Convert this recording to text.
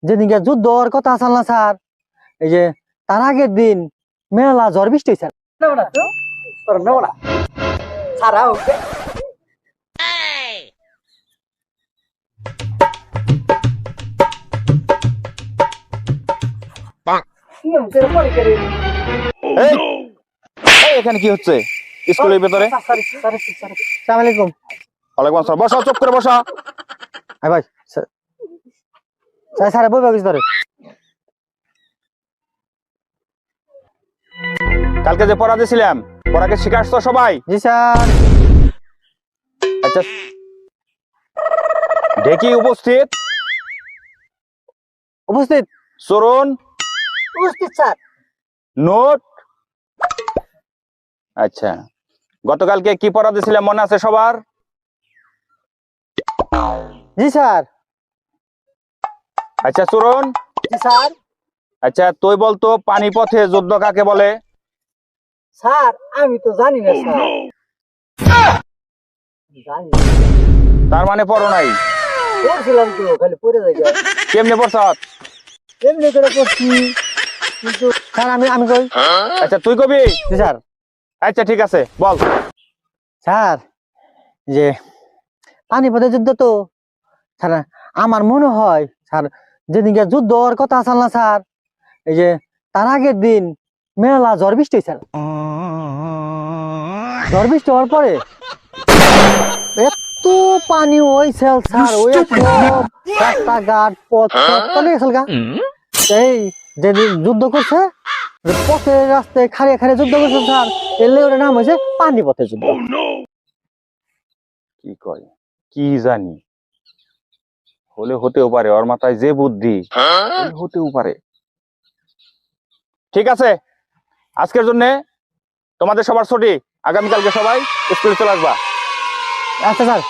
যেদিনকে যুদ্ধ হওয়ার কথা আসল না স্যার, এই যে তার আগের দিন মেলা ঝড় বৃষ্টি হয়েছে। এই, এই, এখানে কি হচ্ছে স্কুলের ভেতরে? আসসালামু আলাইকুম। ওয়ালাইকুম আসসালাম। বসা, চুপ করে বসা। হ্যাঁ ভাই, স্যার বই বাগিস ধরে। কালকে যে পড়া দিয়েছিলাম, পড়াকে শিখাস তো সবাই? জি স্যার। আচ্ছা, ঢেকি উপস্থিত, উপস্থিত। চরণ উপস্থিত স্যার। নোট। আচ্ছা, গতকালকে কি পড়া দিয়েছিলাম মনে আছে সবার? জি স্যার। আচ্ছা চরণ। জি স্যার। আচ্ছা তুই বলতো পানিপথে যুদ্ধ কাকে বলে? স্যার আমি তো জানি না স্যার। জানি না। তার মানে পড়ো নাই? পড়ছিলাম তো, খালি পড়ে যাই। কেমনে পড়ছ? এমনি করে পড়ছি, কিন্তু স্যার আমি কই। আচ্ছা তুই কবি? জি স্যার। আচ্ছা ঠিক আছে, বল। স্যার যে পানিপথের যুদ্ধ তো স্যার, আমার মনে হয় স্যার যেদিনকে যুদ্ধ হওয়ার কথা আসল না স্যার, এই যে তার আগের দিন মেলা ঝড় বৃষ্টি হয়েছে। ঝড় বৃষ্টি হওয়ার পরে এত পানি হয়েছে স্যার, ওই রাস্তাঘাট পথ চলে গেছিল গা। এই যেদিন যুদ্ধ করছে, পথে রাস্তায় খাড়িয়ে খাড়িয়ে যুদ্ধ করছে স্যার, এলে ওর নাম হয়েছে পানিপথের যুদ্ধ। কি কয় কি জানি, হলে হতেও পারে, ওর মাথায় যে বুদ্ধি, হলে হতেও পারে। ঠিক আছে, আজকের জন্য তোমাদের সবার ছুটি, আগামীকালকে সবাই স্কুলে চলে আসবা। আচ্ছা স্যার।